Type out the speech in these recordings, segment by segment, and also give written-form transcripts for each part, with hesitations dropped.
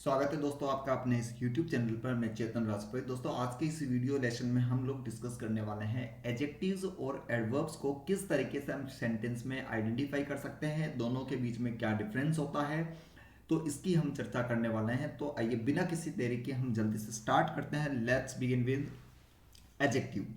स्वागत है दोस्तों आपका अपने इस YouTube चैनल पर। मैं चेतन राजपूत। दोस्तों आज के इस वीडियो लेसन में हम लोग डिस्कस करने वाले हैं एडजेक्टिव्स और एडवर्ब्स को किस तरीके से हम सेंटेंस में आइडेंटिफाई कर सकते हैं, दोनों के बीच में क्या डिफरेंस होता है, तो इसकी हम चर्चा करने वाले हैं। तो आइए बिना किसी देरी के हम जल्दी से स्टार्ट करते हैं। Let's begin with adjective.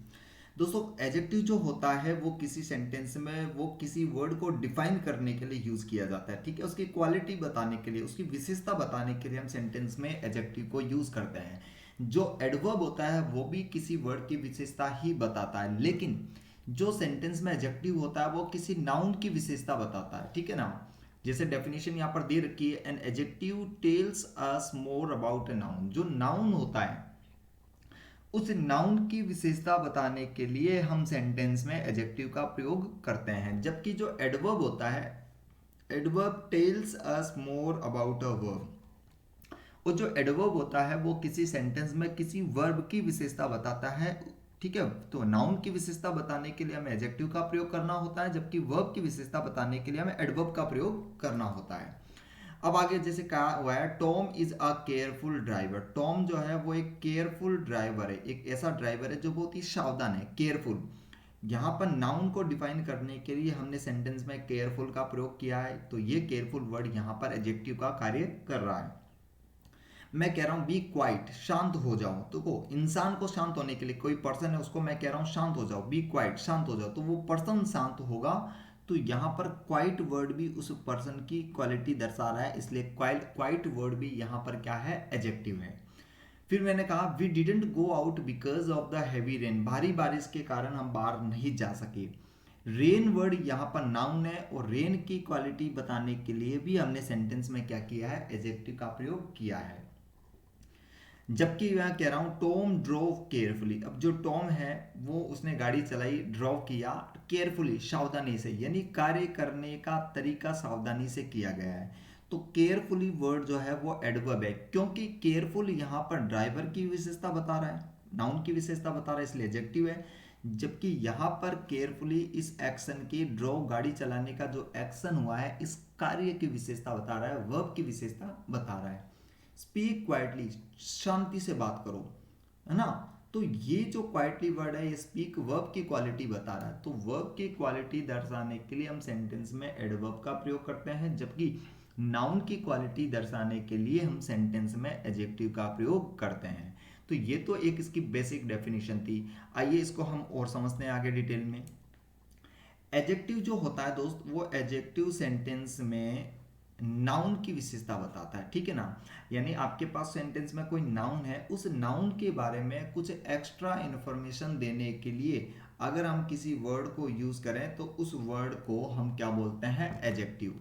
दोस्तों एडजेक्टिव जो होता है वो किसी सेंटेंस में वो किसी वर्ड को डिफाइन करने के लिए यूज किया जाता है, ठीक है। उसकी क्वालिटी बताने के लिए, उसकी विशेषता बताने के लिए हम सेंटेंस में एडजेक्टिव को यूज करते हैं। जो एडवर्ब होता है वो भी किसी वर्ड की विशेषता ही बताता है, लेकिन जो सेंटेंस में एडजेक्टिव होता है वो किसी नाउन की विशेषता बताता है, ठीक है ना। जैसे डेफिनेशन यहाँ पर दे रखी है, an adjective tells us more about a noun. जो नाउन होता है उस नाउन की विशेषता बताने के लिए हम सेंटेंस में एडजेक्टिव का प्रयोग करते हैं। जबकि जो एडवर्ब होता है, adverb tells us more about a verb. और जो एडवर्ब होता है वो किसी सेंटेंस में किसी वर्ब की विशेषता बताता है, ठीक है। तो नाउन की विशेषता बताने के लिए हमें एडजेक्टिव का प्रयोग करना होता है, जबकि वर्ब की विशेषता बताने के लिए हमें एडवर्ब का प्रयोग करना होता है। अब आगे जैसे कहा हुआ है, Tom is a careful driver. Tom जो है वो एक केयरफुल ड्राइवर है, एक ऐसा ड्राइवर है जो बहुत ही सावधान है, केयरफुल। यहाँ पर नाउन को डिफाइन करने के लिए हमने सेंटेंस में केयरफुल का प्रयोग किया है, तो ये केयरफुल वर्ड यहाँ पर एडजेक्टिव का कार्य कर रहा है। मैं कह रहा हूँ बी क्वाइट, शांत हो जाओ। तो को इंसान को शांत होने के लिए, कोई पर्सन है उसको मैं कह रहा हूँ शांत हो जाओ, बी क्वाइट, शांत हो जाओ, तो वो पर्सन शांत होगा। तो यहाँ पर क्वाइट वर्ड भी उस पर्सन की क्वालिटी दर्शा रहा है, इसलिए क्वाइट वर्ड भी यहाँ पर क्या है, एडजेक्टिव है। फिर मैंने कहा we didn't go out because of the heavy rain. भारी बारिश के कारण हम बाहर नहीं जा सके। रेन वर्ड यहाँ पर नाउन है और रेन की क्वालिटी बताने के लिए भी हमने सेंटेंस में क्या किया है, एडजेक्टिव का प्रयोग किया है। जबकि मैं कह रहा हूं टॉम ड्रोव केयरफुली। अब जो टॉम है वो उसने गाड़ी चलाई, ड्रॉव किया केयरफुली, सावधानी से, यानी कार्य करने का तरीका सावधानी से किया गया है। तो केयरफुली वर्ड जो है वो एडवर्ब है, क्योंकि केयरफुल यहाँ पर ड्राइवर की विशेषता बता रहा है, नाउन की विशेषता बता रहा है, इसलिए एडजेक्टिव है। जबकि यहाँ पर केयरफुली इस एक्शन की, ड्रॉव गाड़ी चलाने का जो एक्शन हुआ है, इस कार्य की विशेषता बता रहा है, वर्ब की विशेषता बता रहा है। स्पीक क्वाइटली, शांति से बात करो, है ना। तो ये जो क्वाइटली वर्ड है, ये स्पीक वर्ब की क्वालिटी बता रहा है। तो वर्ब की क्वालिटी दर्शाने के लिए हम सेंटेंस में एडवर्ब का प्रयोग करते हैं, जबकि नाउन की क्वालिटी दर्शाने के लिए हम सेंटेंस में एडजेक्टिव का प्रयोग करते हैं। तो ये तो एक इसकी बेसिक डेफिनेशन थी। आइए इसको हम और समझते हैं आगे डिटेल में। एडजेक्टिव जो होता है दोस्त, वो एडजेक्टिव सेंटेंस में नाउन की विशेषता बताता है, ठीक है ना। यानी आपके पास सेंटेंस में कोई नाउन है, उस नाउन के बारे में कुछ एक्स्ट्रा इंफॉर्मेशन देने के लिए अगर हम किसी वर्ड को यूज करें तो उस वर्ड को हम क्या बोलते हैं, एडजेक्टिव।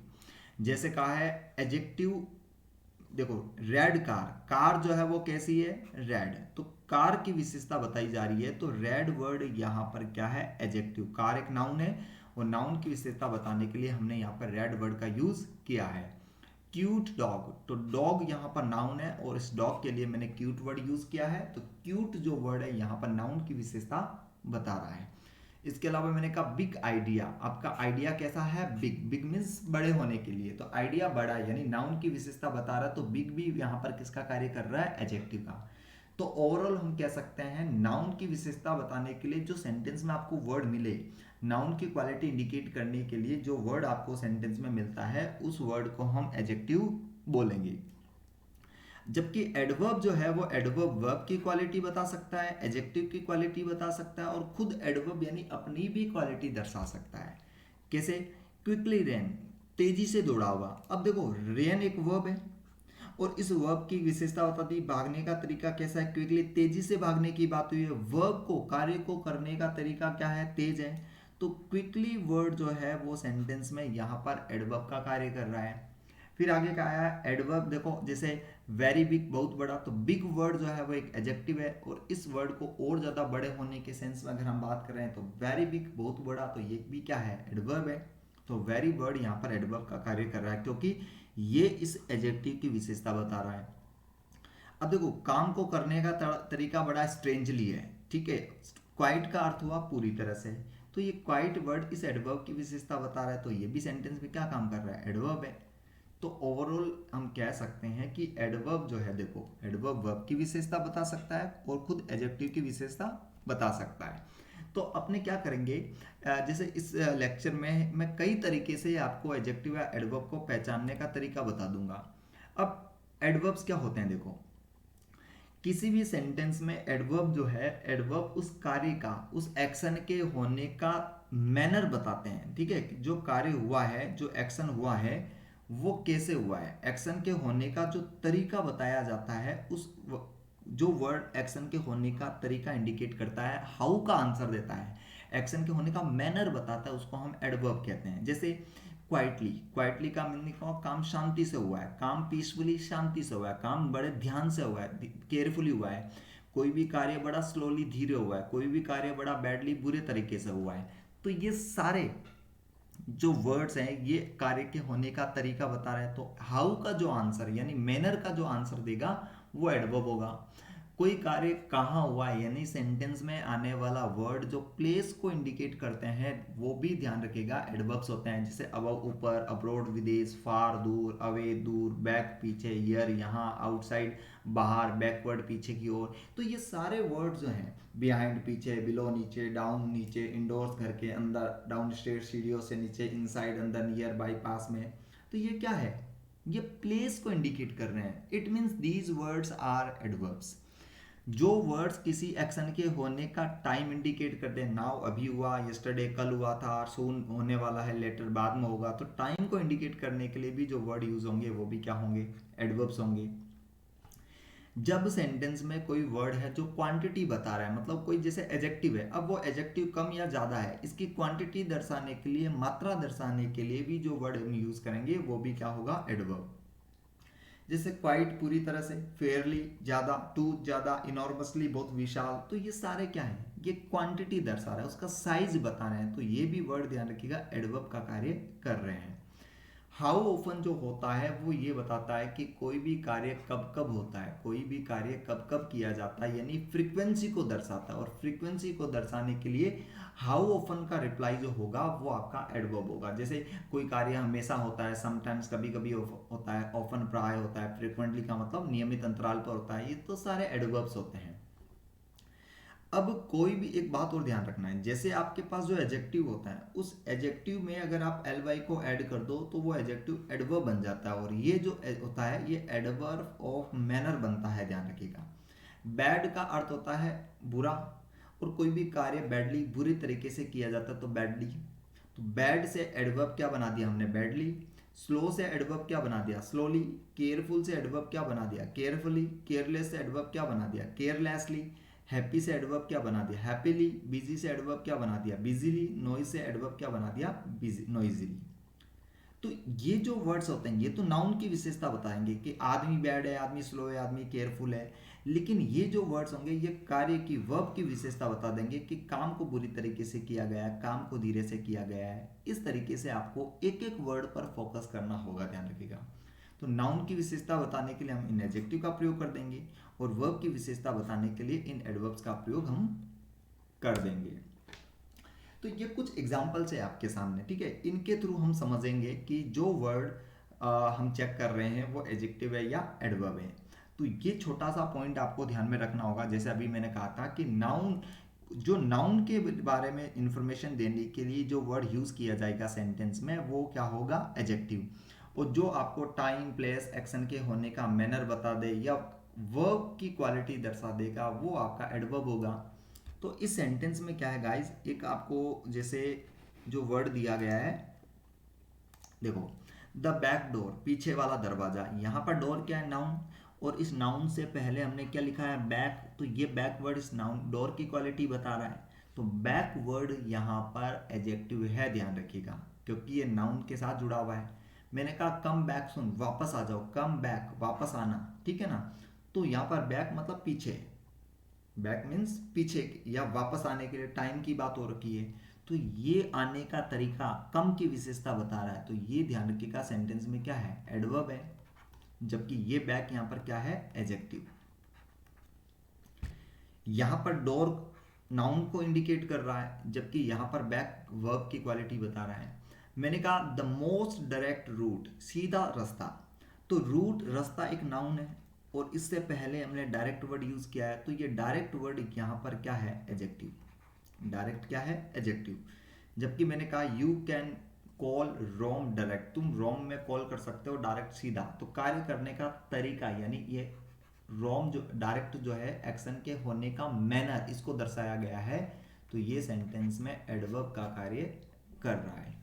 जैसे कहा है एडजेक्टिव, देखो रेड कार, कार जो है वो कैसी है, रेड। तो कार की विशेषता बताई जा रही है, तो रेड वर्ड यहाँ पर क्या है, एडजेक्टिव। कार एक नाउन है और नाउन की विशेषता बताने के लिए हमने यहाँ पर रेड वर्ड का यूज किया है। क्यूट डॉग, तो डॉग यहाँ पर नाउन है और इस डॉग के लिए मैंने क्यूट वर्ड यूज किया है। तो क्यूट जो वर्ड है यहाँ पर नाउन की विशेषता बता रहा है। इसके अलावा मैंने कहा बिग आइडिया, आपका आइडिया कैसा है, बिग। बिग मीन्स बड़े होने के लिए, तो आइडिया बड़ा है, यानी नाउन की विशेषता बता रहा है। तो बिग भी यहाँ पर किसका कार्य कर रहा है, एडजेक्टिव का। तो ओवरऑल हम कह सकते हैं नाउन की विशेषता बताने के लिए जो सेंटेंस में आपको वर्ड मिले, नाउन की क्वालिटी इंडिकेट करने के लिए जो वर्ड आपको सेंटेंस में मिलता है, उस वर्ड को हम एडजेक्टिव बोलेंगे। जबकि एडवर्ब जो है वो एडवर्ब वर्ब की क्वालिटी बता सकता है, एडजेक्टिव की क्वालिटी बता सकता है, और खुद एडवर्ब यानी अपनी भी क्वालिटी दर्शा सकता है। कैसे, क्विकली रेन, तेजी से दौड़ा हुआ। अब देखो रेन एक वर्ब है और इस वर्ब की विशेषता बताती है भागने का तरीका कैसा है, क्विकली, तेजी से भागने की बात हुई है। वर्ब को, कार्य को करने का तरीका क्या है, तेज है। तो क्विकली वर्ड जो है वो सेंटेंस में यहाँ पर एडवर्ब का कार्य कर रहा है। फिर आगे क्या आया, एडवर्ब देखो जैसे वेरी बिग, बहुत बड़ा, तो बिग वर्ड जो है वो एक एडजेक्टिव है, और इस वर्ड को और ज्यादा बड़े होने के सेंस में अगर हम बात कर रहे हैं तो वेरी बिग, बहुत बड़ा, तो ये भी क्या है, एडवर्ब है। तो वेरी वर्ड यहाँ पर एडवर्ब का कार्य कर रहा है, क्योंकि ये इस एडजेक्टिव की विशेषता बता रहा है। अब देखो काम को करने का तरीका बड़ा स्ट्रेंजली है, ठीक है। क्वाइट का अर्थ हुआ पूरी तरह से, तो ये क्वाइट वर्ड इस एडवर्ब की विशेषता बता रहा है, तो ये भी सेंटेंस में क्या काम कर रहा है, एडवर्ब है। तो ओवरऑल हम कह सकते हैं कि एडवर्ब जो है, देखो एडवर्ब वर्ब की विशेषता बता सकता है और खुद एडजेक्टिव की विशेषता बता सकता है। तो अपने क्या करेंगे, जैसे इस लेक्चर में मैं कई तरीके से आपको एडजेक्टिव या एडवर्ब को पहचानने का तरीका बता दूंगा। अब एडवर्ब्स क्या होते हैं, देखो किसी भी सेंटेंस में एडवर्ब जो है, एडवर्ब उस कार्य का, उस एक्शन के होने का मैनर बताते हैं। ठीक है, जो कार्य हुआ है, जो एक्शन हुआ है वो कैसे हुआ है, एक्शन के होने का जो तरीका बताया जाता है, जो वर्ड एक्शन के होने का तरीका इंडिकेट करता है, हाउ का आंसर देता है, एक्शन के होने का मैनर बताता है, उसको हम एडवर्ब कहते हैं। जैसे क्वाइटली, क्वाइटली का मीनिंग क्या, काम शांति से हुआ है, काम पीसफुली शांति से हुआ है, काम बड़े ध्यान से हुआ है, केयरफुली हुआ है। कोई भी कार्य बड़ा स्लोली धीरे हुआ है, कोई भी कार्य बड़ा बैडली बुरे तरीके से हुआ है। तो ये सारे जो वर्ड्स हैं ये कार्य के होने का तरीका बता रहे हैं। तो हाउ का जो आंसर यानी मैनर का जो आंसर देगा वो एडवर्ब होगा। कोई कार्य कहाँ हुआ है यानी सेंटेंस में आने वाला वर्ड जो प्लेस को इंडिकेट करते हैं वो भी ध्यान रखिएगा, एडवर्ब्स होते हैं। जैसे अबव ऊपर, अब्रोड विदेश, फार दूर, अवे दूर, बैक पीछे, हियर यहाँ, आउटसाइड बाहर, बैकवर्ड पीछे की ओर। तो ये सारे वर्ड जो हैं, बिहाइंड पीछे, बिलो नीचे, डाउन नीचे, इंडोर्स घर के अंदर, डाउन स्टेयर सीढ़ियों से नीचे, इनसाइड अंदर, नियर बाई पास में, तो ये क्या है, ये प्लेस को इंडिकेट कर रहे हैं। It means these words are adverbs. जो वर्ड्स किसी एक्शन के होने का टाइम इंडिकेट करते हैं, नाउ अभी हुआ, यस्टरडे कल हुआ था, सून होने वाला है, लेटर बाद में होगा, तो टाइम को इंडिकेट करने के लिए भी जो वर्ड यूज होंगे वो भी क्या होंगे, एडवर्ब्स होंगे। जब सेंटेंस में कोई वर्ड है जो क्वांटिटी बता रहा है, मतलब कोई जैसे एडजेक्टिव है, अब वो एडजेक्टिव कम या ज्यादा है, इसकी क्वांटिटी दर्शाने के लिए, मात्रा दर्शाने के लिए भी जो वर्ड हम यूज करेंगे वो भी क्या होगा, एडवर्ब। जैसे क्वाइट पूरी तरह से, फेयरली ज्यादा, टू ज्यादा, इनॉर्मसली बहुत विशाल, तो ये सारे क्या है, ये क्वांटिटी दर्शा रहा है, उसका साइज बता रहे हैं। तो ये भी वर्ड ध्यान रखिएगा एडवर्ब का कार्य कर रहे हैं। हाउ ओफन जो होता है वो ये बताता है कि कोई भी कार्य कब कब होता है, कोई भी कार्य कब कब किया जाता है, यानी फ्रीक्वेंसी को दर्शाता है। और फ्रीक्वेंसी को दर्शाने के लिए हाउ ओफन का रिप्लाई जो होगा वो आपका एडवर्ब होगा। जैसे कोई कार्य हमेशा होता है, समटाइम्स कभी कभी होता है, ऑफन प्राय होता है, फ्रिक्वेंटली का मतलब नियमित अंतराल पर होता है, ये तो सारे एडवर्ब्स होते हैं। अब कोई भी एक बात और ध्यान रखना है, जैसे आपके पास जो एडजेक्टिव होता है, उस एडजेक्टिव में अगर आप एल वाई को ऐड कर दो तो वो एडजेक्टिव एडवर्ब बन जाता है, और ये जो होता है ये एडवर्ब ऑफ मैनर बनता है, ध्यान रखिएगा। बैड का अर्थ होता है बुरा, और कोई भी कार्य बैडली बुरी तरीके से किया जाता है तो बैडली। तो बैड से एडवर्ब क्या बना दिया हमने, बैडली। स्लो से एडवर्ब क्या बना दिया, स्लोली। केयरफुल से एडवर्ब क्या बना दिया, केयरफुली। केयरलेस से एडवर्ब क्या बना दिया, केयरलेसली। हैप्पी से एडवर्ब क्या बना दिया, हैप्पीली। बिजी से एडवर्ब क्या बना दिया, बिजीली। नॉइज से एडवर्ब क्या बना दिया, बिजी, नॉइजीली। तो ये जो वर्ड्स होते हैं ये तो नाउन की विशेषता बताएंगे कि आदमी बैड है, आदमी स्लो है, आदमी केयरफुल है। लेकिन ये जो वर्ड्स होंगे ये कार्य की, वर्ब की विशेषता बता देंगे कि काम को बुरी तरीके से किया गया है, काम को धीरे से किया गया है। इस तरीके से आपको एक एक वर्ड पर फोकस करना होगा, ध्यान रखिएगा। तो नाउन की विशेषता बताने के लिए हम इन एडजेक्टिव का प्रयोग कर देंगे, और वर्ब की विशेषता बताने के लिए इन एडवर्ब्स का प्रयोग हम कर देंगे। तो ये कुछ एग्जाम्पल्स है आपके सामने, ठीक है, इनके थ्रू हम समझेंगे कि जो वर्ड हम चेक कर रहे हैं वो एडजेक्टिव है या एडवर्ब है। तो ये छोटा सा पॉइंट आपको ध्यान में रखना होगा। जैसे अभी मैंने कहा था कि नाउन, जो नाउन के बारे में इंफॉर्मेशन देने के लिए जो वर्ड यूज किया जाएगा सेंटेंस में वो क्या होगा, एडजेक्टिव। और जो आपको टाइम, प्लेस, एक्शन के होने का मैनर बता दे या वर्ब की क्वालिटी दर्शा देगा वो आपका एडवर्ब होगा। तो इस सेंटेंस में क्या है गाइस, एक आपको जैसे जो वर्ड दिया गया है, देखो द बैक डोर, पीछे वाला दरवाजा। यहाँ पर डोर क्या है, नाउन, और इस नाउन से पहले हमने क्या लिखा है, बैक। तो ये बैक वर्ड इस नाउन डोर की क्वालिटी बता रहा है। तो बैक वर्ड यहाँ पर एडजेक्टिव है, ध्यान रखिएगा, क्योंकि ये नाउन के साथ जुड़ा हुआ है। मैंने कहा कम बैक, सुन वापस आ जाओ, कम बैक वापस आना, ठीक है ना। तो यहाँ पर बैक मतलब पीछे, बैक मीन्स पीछे या वापस आने के लिए टाइम की बात हो रखी है। तो ये आने का तरीका कम की विशेषता बता रहा है। तो ये ध्यान रखिएगा सेंटेंस में क्या है, एडवर्ब है, जबकि ये बैक यहां पर क्या है, एडजेक्टिव। यहां पर डोर नाउन को इंडिकेट कर रहा है, जबकि यहां पर बैक वर्ब की क्वालिटी बता रहा है। मैंने कहा द मोस्ट डायरेक्ट रूट, सीधा रास्ता। तो रूट रास्ता एक नाउन है और इससे पहले हमने डायरेक्ट वर्ड यूज किया है, तो ये डायरेक्ट वर्ड यहाँ पर क्या है, एडजेक्टिव। डायरेक्ट क्या है, एडजेक्टिव। जबकि मैंने कहा you can call Rome direct, तुम रोम में कॉल कर सकते हो डायरेक्ट, सीधा। तो कार्य करने का तरीका, यानी ये रोम जो डायरेक्ट जो है एक्शन के होने का मैनर, इसको दर्शाया गया है। तो ये सेंटेंस में एडवर्ब का कार्य कर रहा है।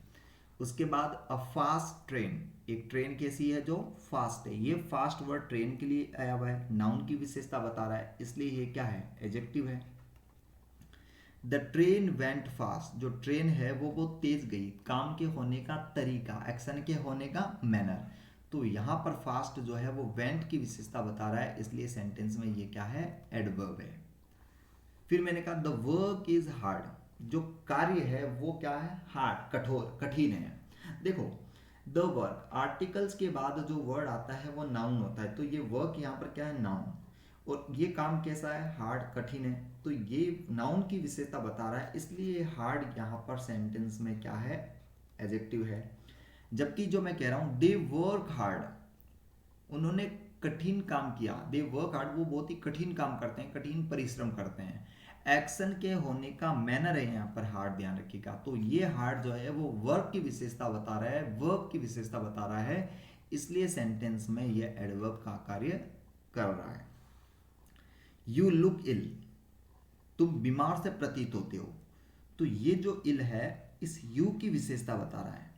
उसके बाद अ फास्ट ट्रेन, एक ट्रेन कैसी है, जो फास्ट है। ये फास्ट वर्ड ट्रेन के लिए आया हुआ है, नाउन की विशेषता बता रहा है, इसलिए ये क्या है, एडजेक्टिव है। द ट्रेन वेंट फास्ट, जो ट्रेन है वो बहुत तेज गई, काम के होने का तरीका, एक्शन के होने का मैनर। तो यहां पर फास्ट जो है वो वेंट की विशेषता बता रहा है, इसलिए सेंटेंस में ये क्या है, एडवर्ब है। फिर मैंने कहा द वर्क इज हार्ड, जो कार्य है वो क्या है, हार्ड, कठोर, कठिन है। देखो द वर्क, आर्टिकल्स के बाद जो वर्ड आता है वो नाउन होता है, तो ये वर्क यहाँ पर क्या है, नाउन। और ये काम कैसा है, हार्ड, कठिन है। तो ये नाउन की विशेषता बता रहा है, इसलिए हार्ड यहाँ पर सेंटेंस में क्या है, एडजेक्टिव है। जबकि जो मैं कह रहा हूं दे वर्क हार्ड, उन्होंने कठिन काम किया, दे वर्क हार्ड, वो बहुत ही कठिन काम करते हैं, कठिन परिश्रम करते हैं। एक्शन के होने का मैनर है यहाँ पर हार्ड, ध्यान रखिएगा। तो ये हार्ड जो है वो वर्क की विशेषता बता रहा है, वर्ब की विशेषता बता रहा है, इसलिए सेंटेंस में ये एडवर्ब का कार्य कर रहा है। यू लुक इल, तुम बीमार से प्रतीत होते हो। तो ये जो इल है, इस यू की विशेषता बता रहा है।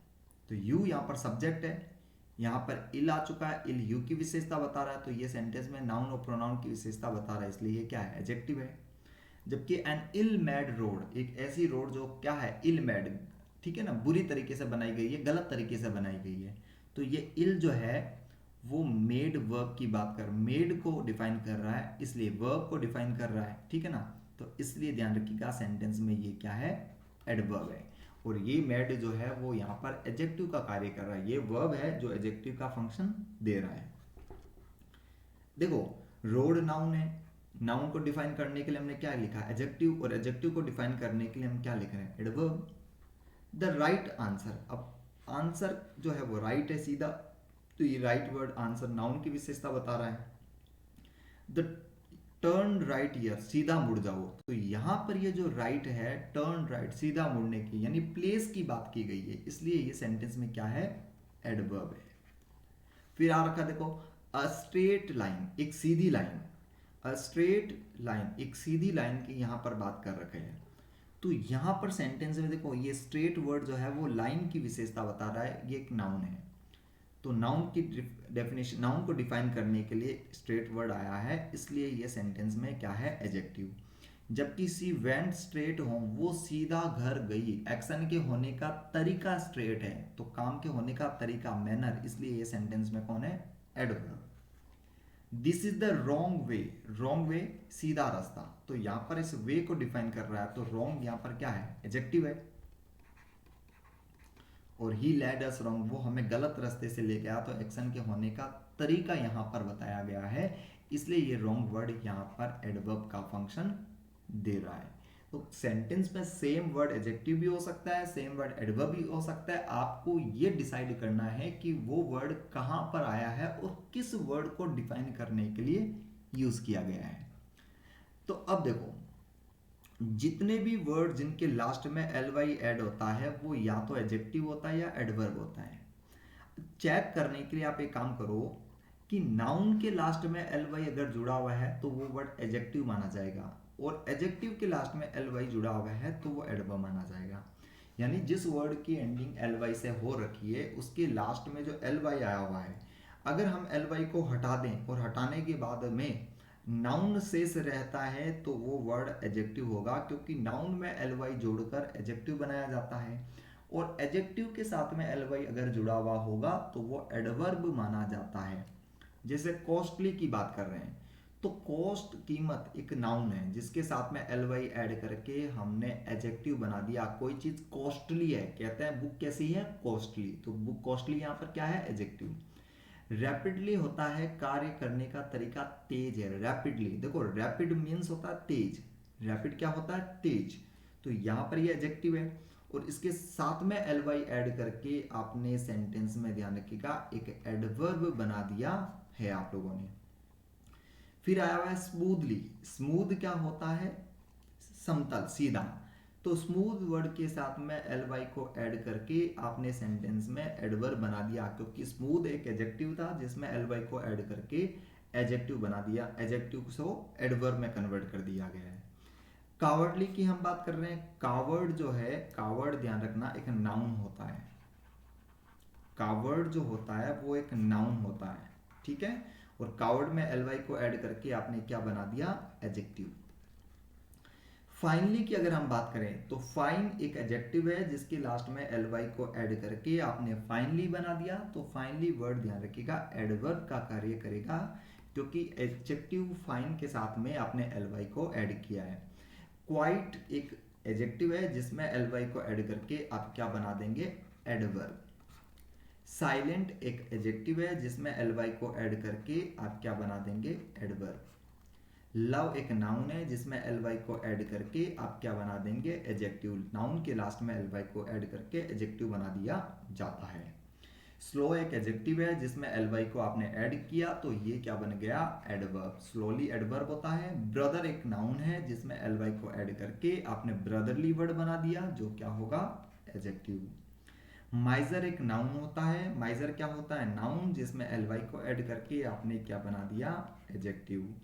तो यू यहाँ पर सब्जेक्ट है, यहाँ पर इल आ चुका है, इल यू की विशेषता बता रहा है, तो ये सेंटेंस में नाउन और प्रोनाउन की विशेषता बता रहा है, इसलिए ये क्या है, एडजेक्टिव है। जबकि एन इल मेड रोड, एक ऐसी रोड जो क्या है, इल मेड, ठीक है ना, बुरी तरीके से बनाई गई है, गलत तरीके से बनाई गई है। तो ये इल जो है वो मेड वर्ब की बात कर, मेड को डिफाइन कर रहा है, इसलिए वर्ब को डिफाइन कर रहा है, ठीक है ना। तो इसलिए ध्यान रखिएगा सेंटेंस में ये क्या है, एडवर्ब है। और ये मेड जो है वो यहाँ पर एडजेक्टिव का कार्य कर रहा है, ये वर्ब है जो एडजेक्टिव का फंक्शन दे रहा है। देखो रोड नाउन है, नाउन को डिफाइन करने के लिए हमने क्या लिखा, एडजेक्टिव, और एडजेक्टिव को डिफाइन करने के लिए हम क्या लिख रहे हैं, एडवर्ब। द राइट आंसर, अब आंसर जो है वो राइट है, सीधा। तो ये राइट वर्ड आंसर नाउन की विशेषता बता रहा है। द टर्न राइट ईयर, सीधा मुड़ जाओ। तो यहां पर ये जो राइट है, टर्न राइट, सीधा मुड़ने की, यानी प्लेस की बात की गई है, इसलिए ये सेंटेंस में क्या है, एडवर्ब है। फिर आ रखा देखो अ स्ट्रेट लाइन, एक सीधी लाइन, अ स्ट्रेट लाइन, एक सीधी लाइन की यहां पर बात कर रखे हैं। तो यहां पर सेंटेंस में देखो ये स्ट्रेट वर्ड जो है वो लाइन की विशेषता बता रहा है, ये एक नाउन है। तो नाउन की डेफिनेशन, नाउन को डिफाइन करने के लिए स्ट्रेट वर्ड आया है, इसलिए ये सेंटेंस में क्या है, एडजेक्टिव। जबकि सी वेंट स्ट्रेट होम, वो सीधा घर गई, एक्शन के होने का तरीका स्ट्रेट है, तो काम के होने का तरीका, मैनर, इसलिए ये सेंटेंस में कौन है, adverb. This is the wrong way, wrong way, सीधा रास्ता। तो यहां पर इस वे को डिफाइन कर रहा है, तो रॉन्ग यहां पर क्या है, एडजेक्टिव है। और ही लेड अस रॉन्ग, वो हमें गलत रास्ते से ले गया, तो एक्शन के होने का तरीका यहां पर बताया गया है, इसलिए ये रॉन्ग वर्ड यहां पर एडवर्ब का फंक्शन दे रहा है। तो सेंटेंस में सेम वर्ड एडजेक्टिव भी हो सकता है, सेम वर्ड एडवर्ब भी हो सकता है, आपको ये डिसाइड करना है कि वो वर्ड कहां पर आया है और किस वर्ड को डिफाइन करने के लिए यूज किया गया है। तो अब देखो जितने भी वर्ड जिनके लास्ट में एल वाई एड होता है वो या तो एडजेक्टिव होता है या एडवर्ब होता है। चेक करने के लिए आप एक काम करो कि नाउन के लास्ट में एल वाई अगर जुड़ा हुआ है तो वो वर्ड एडजेक्टिव माना जाएगा, और एडजेक्टिव के लास्ट में एल वाई जुड़ा हुआ है तो वो एडवर्ब माना जाएगा। यानी जिस वर्ड की एंडिंग एल वाई से हो रखी है उसके लास्ट में जो एल वाई आया हुआ है, अगर हम एल वाई को हटा दें और हटाने के बाद में नाउन शेष रहता है तो वो वर्ड एडजेक्टिव होगा, क्योंकि नाउन में एल वाई जोड़कर एडजेक्टिव बनाया जाता है, और एडजेक्टिव के साथ में एल वाई अगर जुड़ा हुआ होगा तो वो एडवर्ब माना जाता है। जैसे कॉस्टली की बात कर रहे हैं, तो कॉस्ट कीमत एक नाउन है जिसके साथ में एल वाई ऐड करके हमने एडजेक्टिव बना दिया। कोई चीज कॉस्टली है, कहते हैं बुक कैसी है, कॉस्टली, तो बुक कॉस्टली यहाँ पर क्या है, एडजेक्टिव। रैपिडली होता है कार्य करने का तरीका तेज है, रैपिडली, देखो रैपिड मीन्स होता है तेज, रैपिड क्या होता है, तेज, तो यहां पर ये एडजेक्टिव है। और इसके साथ में एल वाई ऐड करके आपने सेंटेंस में ध्यान रखिएगा एक एडवर्ब बना दिया है आप लोगों ने। फिर आया हुआ है स्मूथली। स्मूथ क्या होता है? समतल, सीधा। तो स्मूथ वर्ड के साथ में एल वाई को ऐड करके आपने सेंटेंस में एडवर्ब बना दिया, क्योंकि स्मूथ एक एडजेक्टिव था जिसमें एल वाई को ऐड करके एडजेक्टिव बना दिया, एडजेक्टिव को एडवर्ब में कन्वर्ट कर दिया गया है। कावर्डली की हम बात कर रहे हैं। कावर्ड जो है, कावर्ड ध्यान रखना एक नाउन होता है। कावर्ड जो होता है वो एक नाउन होता है, ठीक है। और कावर्ड में एल वाई को ऐड करके आपने क्या बना दिया? एडजेक्टिव। फाइनली की अगर हम बात करें तो फाइन एक एडजेक्टिव है जिसके लास्ट में एल वाई को ऐड करके आपने फाइनली बना दिया। तो फाइनली वर्ड ध्यान रखिएगा एडवर्ब का कार्य करेगा, क्योंकि एडजेक्टिव फाइन के साथ में आपने एल वाई को ऐड किया है। क्वाइट एक एडजेक्टिव है जिसमें एल वाई को ऐड करके आप क्या बना देंगे? एडवर्ब। साइलेंट एक एडजेक्टिव है जिसमें एल वाई को ऐड करके आप क्या बना देंगे? एडवर्ब। लव एक नाउन है जिसमें एल वाई को ऐड करके आप क्या बना देंगे? एडजेक्टिव। नाउन के लास्ट में एल वाई को ऐड करके एडजेक्टिव बना दिया जाता है। स्लो एक एडजेक्टिव है जिसमें एल वाई को आपने ऐड किया तो ये क्या बन गया? एडवर्ब। स्लोली एडवर्ब होता है। ब्रदर एक नाउन है जिसमें एल वाई को ऐड करके आपने ब्रदरली वर्ड बना दिया, जो क्या होगा? एडजेक्टिव। माइजर एक नाउन होता है। माइजर क्या होता है? नाउन जिसमें एल वाई को ऐड करके आपने क्या बना दिया? एडजेक्टिव।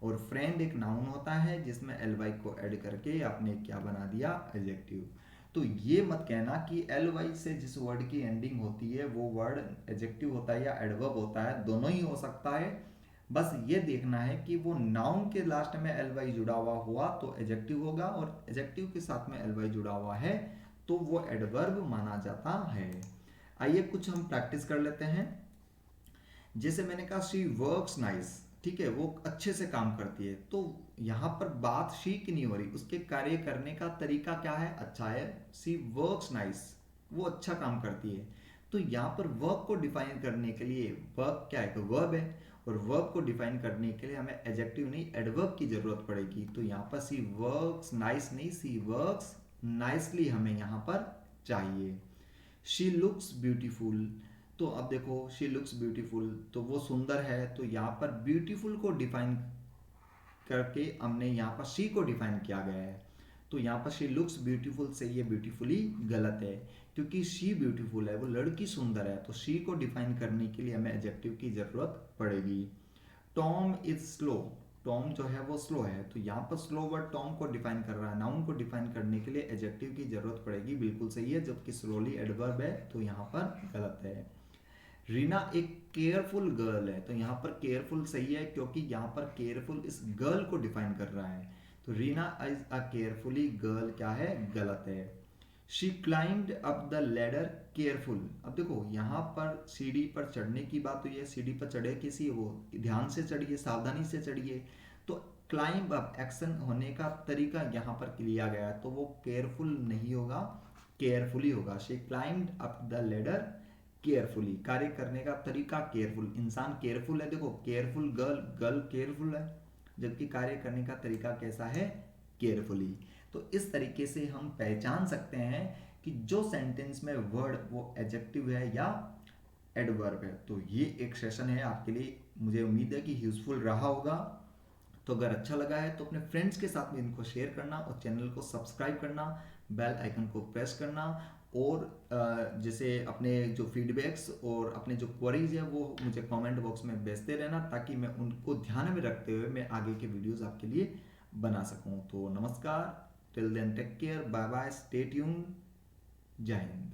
और फ्रेंड एक नाउन होता है जिसमें एल वाई को ऐड करके आपने क्या बना दिया? एडजेक्टिव। तो ये मत कहना कि एल वाई से जिस वर्ड की एंडिंग होती है वो वर्ड एडजेक्टिव होता है या एडवर्ब होता है, दोनों ही हो सकता है। बस ये देखना है कि वो नाउन के लास्ट में एल वाई जुड़ा हुआ तो एडजेक्टिव होगा, और एडजेक्टिव के साथ में एल वाई जुड़ा हुआ है तो वो एडवर्ब माना जाता है। आइए कुछ हम प्रैक्टिस कर लेते हैं। जैसे मैंने कहा शी वर्क्स नाइस, ठीक है, वो अच्छे से काम करती है। तो यहाँ पर बात शी की नहीं हो रही, उसके कार्य करने का तरीका क्या है? अच्छा है। शी वर्क्स नाइस, वो अच्छा काम करती है। तो यहाँ पर वर्क को डिफाइन करने के लिए, वर्क क्या है? तो वर्ब है, और वर्ब को डिफाइन करने के लिए हमें एडजेक्टिव नहीं एडवर्ब की जरूरत पड़ेगी। तो यहाँ पर सी वर्क्स नाइस नहीं, सी वर्क्स नाइसली हमें यहाँ पर चाहिए। शी लुक्स ब्यूटीफुल, तो अब देखो शी लुक्स ब्यूटीफुल तो वो सुंदर है, तो यहाँ पर ब्यूटीफुल को डिफाइन करके हमने यहाँ पर शी को डिफाइन किया गया है। तो यहाँ पर शी लुक्स ब्यूटीफुल से ये ब्यूटीफुली गलत है, क्योंकि शी ब्यूटीफुल है, वो लड़की सुंदर है। तो शी को डिफाइन करने के लिए हमें एडजेक्टिव की जरूरत पड़ेगी। टॉम इज स्लो, टॉम जो है वो स्लो है, तो यहाँ पर स्लो वर्ड टॉम को डिफाइन कर रहा है। नाउन को डिफाइन करने के लिए एडजेक्टिव की जरूरत पड़ेगी, बिल्कुल सही है, जबकि स्लोली एडवर्ब है तो यहाँ पर गलत है। रीना एक केयरफुल गर्ल है, तो यहाँ पर केयरफुल सही है, क्योंकि यहाँ पर केयरफुल इस गर्ल को डिफाइन कर रहा है। तो Reena is a carefully girl क्या है? गलत है। She climbed up the ladder careful, अब देखो यहाँ पर सीढ़ी पर चढ़ने की बात हुई है, सीढ़ी पर चढ़े किसी वो ध्यान से चढ़िए, सावधानी से चढ़िए। तो क्लाइंब अप एक्शन होने का तरीका यहाँ पर लिया गया है, तो वो केयरफुल नहीं होगा, केयरफुली होगा। She climbed up the ladder carefully, कार्य करने का तरीका केयरफुल। इंसान केयरफुल है, देखो केयरफुल गर्ल, गर्ल केयरफुल है, जबकि कार्य करने का तरीका कैसा है? केयरफुली। तो इस तरीके से हम पहचान सकते हैं कि जो सेंटेंस में वर्ड वो एडजेक्टिव है या एडवर्ब है। तो ये एक सेशन है आपके लिए, मुझे उम्मीद है कि यूजफुल रहा होगा। तो अगर अच्छा लगा है तो अपने फ्रेंड्स के साथ में इनको शेयर करना, और चैनल को सब्सक्राइब करना, बेल आइकन को प्रेस करना, और जैसे अपने जो फीडबैक्स और अपने जो क्वेरीज है वो मुझे कमेंट बॉक्स में भेजते रहना, ताकि मैं उनको ध्यान में रखते हुए मैं आगे के वीडियोस आपके लिए बना सकूं। तो नमस्कार, till then take care, bye bye, stay tuned, Jai Hind.